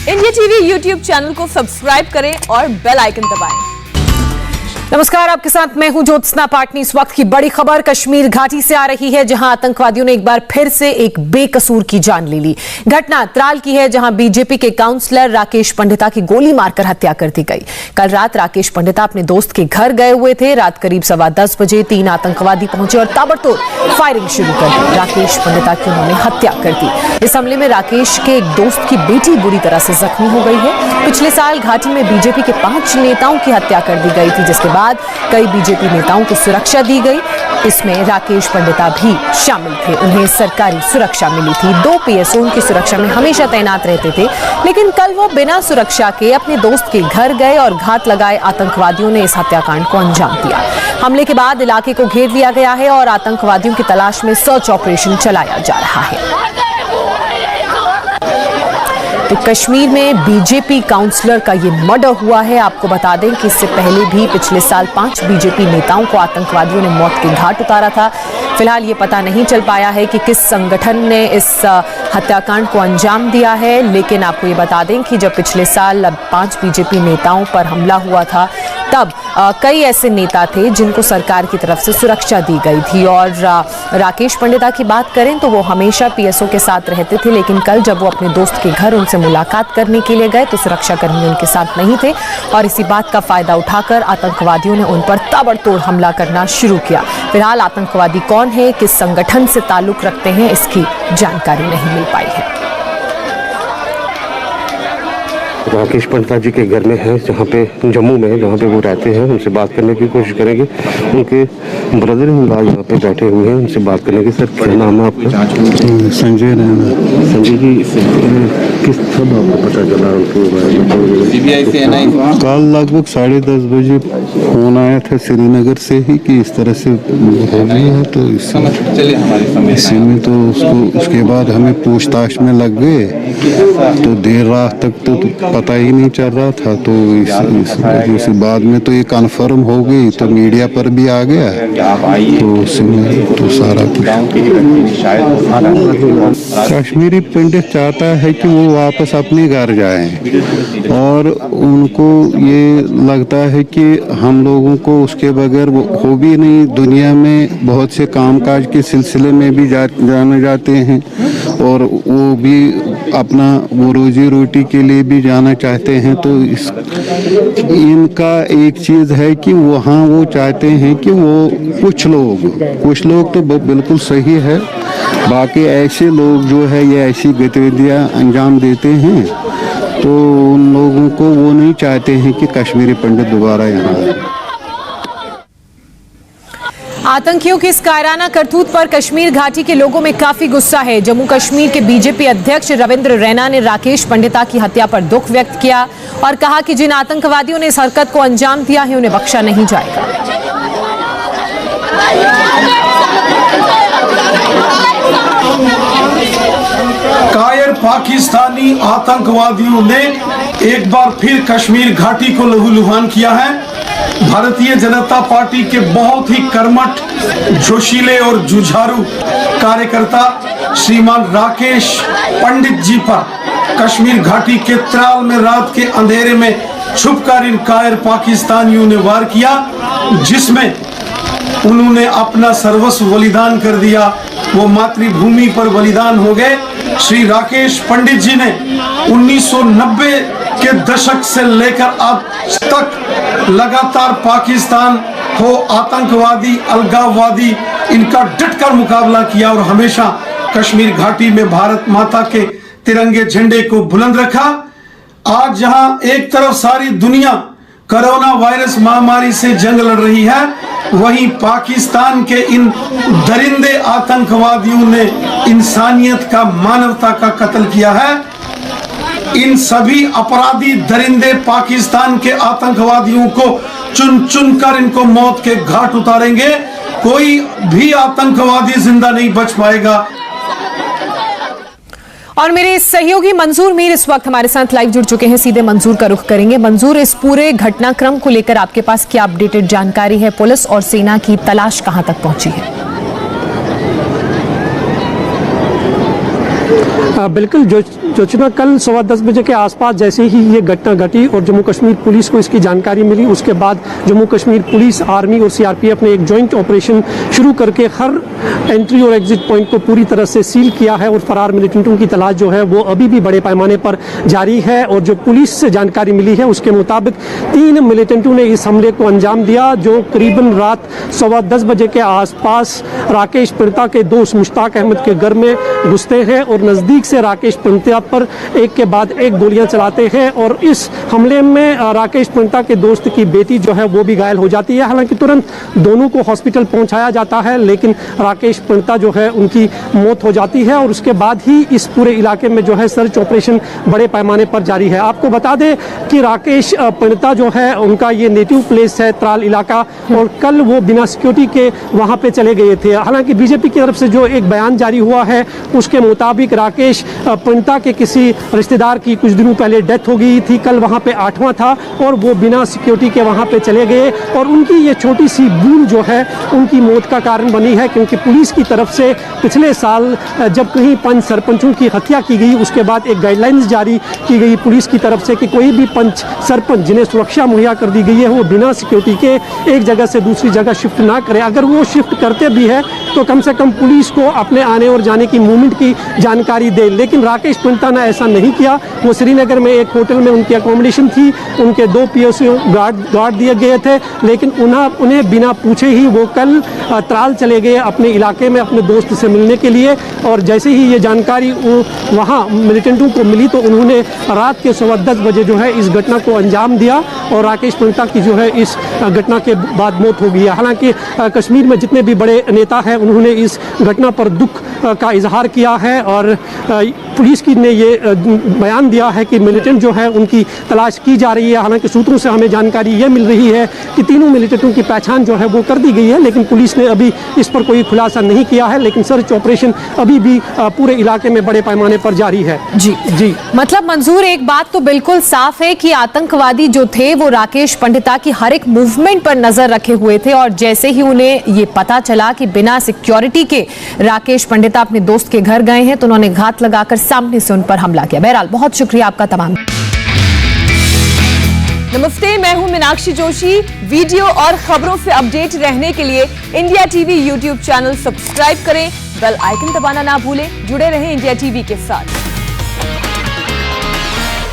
India TV YouTube channel को subscribe करें और बेल आइकन दबाएं। नमस्कार, आपके साथ मैं हूं ज्योत्सना पाटनी। इस वक्त की बड़ी खबर कश्मीर घाटी से आ रही है, जहां आतंकवादियों ने एक बार फिर से एक बेकसूर की जान ले ली। घटना त्राल की है, जहां बीजेपी के काउंसलर राकेश पंडिता की गोली मारकर हत्या कर दी गई। कल रात राकेश पंडिता अपने दोस्त के घर गए हुए थे। रात करीब 10:15 बजे 3 आतंकवादी पहुंचे और ताबड़तोड़ फायरिंग शुरू कर दी। राकेश पंडिता की उन्होंने हत्या कर दी। इस हमले में राकेश के एक दोस्त की बेटी बुरी तरह से जख्मी हो गई है। पिछले साल घाटी में बीजेपी के 5 नेताओं की हत्या कर दी गई थी, जिसके बाद कई बीजेपी नेताओं को सुरक्षा दी गई। इसमें राकेश पंडिता भी शामिल थे। उन्हें सरकारी सुरक्षा मिली थी। 2 पीएसओ उनकी सुरक्षा में हमेशा तैनात रहते थे, लेकिन कल वो बिना सुरक्षा के अपने दोस्त के घर गए और घात लगाए आतंकवादियों ने इस हत्याकांड को अंजाम दिया। हमले के बाद इलाके को घेर लिया गया है और आतंकवादियों की तलाश में सर्च ऑपरेशन चलाया जा रहा है। तो कश्मीर में बीजेपी काउंसलर का ये मर्डर हुआ है। आपको बता दें कि इससे पहले भी पिछले साल 5 बीजेपी नेताओं को आतंकवादियों ने मौत के घाट उतारा था। फिलहाल ये पता नहीं चल पाया है कि किस संगठन ने इस हत्याकांड को अंजाम दिया है, लेकिन आपको ये बता दें कि जब पिछले साल 5 बीजेपी नेताओं पर हमला हुआ था, तब कई ऐसे नेता थे जिनको सरकार की तरफ से सुरक्षा दी गई थी। और राकेश पंडिता की बात करें तो वो हमेशा पीएसओ के साथ रहते थे, लेकिन कल जब वो अपने दोस्त के घर उनसे मुलाकात करने के लिए गए तो सुरक्षाकर्मी उनके साथ नहीं थे और इसी बात का फायदा उठाकर आतंकवादियों ने उन पर ताबड़तोड़ हमला करना शुरू किया। फिलहाल आतंकवादी कौन है, किस संगठन से ताल्लुक रखते हैं, इसकी जानकारी नहीं मिल पाई है। राकेश पंडिता जी के घर में है, जहाँ पे जम्मू में है, जहाँ पे वो रहते हैं। उनसे बात करने की कोशिश करेंगे। उनके ब्रदर इन लॉ यहाँ पे बैठे हुए हैं, उनसे बात करने की। सर, क्या नाम है आपका? संजय रैना। संजय जी, किस सब आपको पता चला उनके बारे में? कल लगभग 10:30 बजे फोन आया था श्रीनगर से ही कि इस तरह से हो गया है, तो इसी में तो उसके बाद हमें पूछताछ में लग गए, तो देर रात तक तो पता ही नहीं चल रहा था। तो इस बाद में तो ये कन्फर्म हो गई, तो मीडिया पर भी आ गया, तो उसमें तो सारा कुछ। कश्मीरी पंडित चाहता है कि वो वापस अपने घर जाएं और उनको ये लगता है कि हम लोगों को उसके बगैर वो हो भी नहीं। दुनिया में बहुत से कामकाज के सिलसिले में भी जाने जाते हैं और वो भी अपना वो रोजी रोटी के लिए भी जाना चाहते हैं। तो इनका एक चीज़ है कि वहाँ वो चाहते हैं कि वो कुछ लोग तो बिल्कुल सही है, बाकी ऐसे लोग जो है ये ऐसी गतिविधियाँ अंजाम देते हैं, तो उन लोगों को वो नहीं चाहते हैं कि कश्मीरी पंडित दोबारा यहाँ आए। आतंकियों की इस कायराना करतूत पर कश्मीर घाटी के लोगों में काफी गुस्सा है। जम्मू कश्मीर के बीजेपी अध्यक्ष रविंद्र रैना ने राकेश पंडिता की हत्या पर दुख व्यक्त किया और कहा कि जिन आतंकवादियों ने इस हरकत को अंजाम दिया है उन्हें बख्शा नहीं जाएगा। कायर पाकिस्तानी आतंकवादियों ने एक बार फिर कश्मीर घाटी को लहूलुहान किया है। भारतीय जनता पार्टी के बहुत ही कर्मठ, जोशीले और जुझारू कार्यकर्ता श्रीमान राकेश पंडित जी पर कश्मीर घाटी के त्राल में रात के अंधेरे में छुपकर इन कायर पाकिस्तानियों ने वार किया, जिसमें उन्होंने अपना सर्वस्व बलिदान कर दिया। वो मातृभूमि पर बलिदान हो गए। श्री राकेश पंडित जी ने 1990 के दशक से लेकर अब तक लगातार पाकिस्तान हो आतंकवादी, अलगाववादी, इनका डटकर मुकाबला किया और हमेशा कश्मीर घाटी में भारत माता के तिरंगे झंडे को बुलंद रखा। आज जहां एक तरफ सारी दुनिया कोरोना वायरस महामारी से जंग लड़ रही है, वहीं पाकिस्तान के इन दरिंदे आतंकवादियों ने इंसानियत का, मानवता का कत्ल किया है। इन सभी अपराधी दरिंदे पाकिस्तान के आतंकवादियों को चुन चुन कर इनको मौत के घाट उतारेंगे। कोई भी आतंकवादी जिंदा नहीं बच पाएगा। और मेरे सहयोगी मंजूर मीर इस वक्त हमारे साथ लाइव जुड़ चुके हैं। सीधे मंजूर का रुख करेंगे। मंजूर, इस पूरे घटनाक्रम को लेकर आपके पास क्या अपडेटेड जानकारी है? पुलिस और सेना की तलाश कहां तक पहुंची है? बिल्कुल जोचना, कल 10:15 बजे के आसपास जैसे ही ये घटना घटी और जम्मू कश्मीर पुलिस को इसकी जानकारी मिली, उसके बाद जम्मू कश्मीर पुलिस, आर्मी और सीआरपीएफ ने एक जॉइंट ऑपरेशन शुरू करके हर एंट्री और एग्जिट पॉइंट को पूरी तरह से सील किया है और फरार मिलिटेंटों की तलाश जो है वो अभी भी बड़े पैमाने पर जारी है। और जो पुलिस से जानकारी मिली है उसके मुताबिक 3 मिलिटेंटों ने इस हमले को अंजाम दिया, जो करीबन रात 10:15 बजे के आसपास राकेश पीड़िता के दोस्त मुश्ताक अहमद के घर में घुसते हैं और नज़दीक से राकेश पीड़िता पर एक के बाद एक गोलियां चलाते हैं। और इस हमले में राकेश पीड़िता के दोस्त की बेटी जो है वो भी घायल हो जाती है। हालांकि तुरंत दोनों को हॉस्पिटल पहुंचाया जाता है, लेकिन राकेश पीड़िता जो है उनकी मौत हो जाती है और उसके बाद ही इस पूरे इलाके में जो है सर्च ऑपरेशन बड़े पैमाने पर जारी है। आपको बता दें कि राकेश पीड़िता जो है उनका ये नेटिव प्लेस है त्राल इलाका, और कल वो बिना सिक्योरिटी के वहाँ पे चले गए थे। हालांकि बीजेपी की तरफ से जो एक बयान जारी हुआ है उसके मुताबिक राकेश पीड़िता के किसी रिश्तेदार की कुछ दिनों पहले डेथ हो गई थी, कल वहाँ पे 8वां था और वो बिना सिक्योरिटी के वहाँ पे चले गए और उनकी ये छोटी सी भूल जो है उनकी मौत का कारण बनी है। क्योंकि पुलिस की तरफ से पिछले साल जब कहीं पंच सरपंचों की हत्या की गई उसके बाद एक गाइडलाइंस जारी की गई पुलिस की तरफ से कि कोई भी पंच सरपंच जिन्हें सुरक्षा मुहैया कर दी गई है वो बिना सिक्योरिटी के एक जगह से दूसरी जगह शिफ्ट ना करे। अगर वो शिफ्ट करते भी है तो कम से कम पुलिस को अपने आने और जाने की मूवमेंट की जानकारी दे। लेकिन राकेश पीड़िता ने ऐसा नहीं किया। वो श्रीनगर में एक होटल में उनकी अकोमोडेशन थी, उनके 2 पीओसी गार्ड दिए गए थे, लेकिन उन्हें बिना पूछे ही वो कल त्राल चले गए अपने इलाके में अपने दोस्त से मिलने के लिए। और जैसे ही ये जानकारी वहाँ मिलिटेंटों को मिली तो उन्होंने रात के 10:15 बजे जो है इस घटना को अंजाम दिया और राकेश पीड़िता की जो है इस घटना के बाद मौत हो गई है। हालांकि कश्मीर में जितने भी बड़े नेता हैं उन्होंने इस घटना पर दुख का इजहार किया है और पुलिस की ने ये बयान दिया है कि मिलिटेंट जो है उनकी तलाश की जा रही है। हालांकि सूत्रों से हमें जानकारी ये मिल रही है कि तीनों मिलिटेंटों की पहचान जो है वो कर दी गई है, लेकिन पुलिस ने अभी इस पर कोई खुलासा नहीं किया है। लेकिन सर्च ऑपरेशन अभी भी पूरे इलाके में बड़े पैमाने पर जारी है। जी मतलब मंजूर, एक बात तो बिल्कुल साफ है कि आतंकवादी जो थे वो राकेश पीड़िता की हर एक मूवमेंट पर नजर रखे हुए थे और जैसे ही उन्हें ये पता चला कि बिना सिक्योरिटी के राकेश पीड़िता अपने दोस्त के घर गए हैं तो उन्होंने घात लगाकर सामने से उन पर हमला किया। बहरहाल बहुत शुक्रिया आपका तमाम। नमस्ते, मैं हूं मीनाक्षी जोशी। वीडियो और खबरों से अपडेट रहने के लिए India TV YouTube channel subscribe करें, बेल आइकन दबाना ना भूलें। जुड़े रहें इंडिया टीवी के साथ।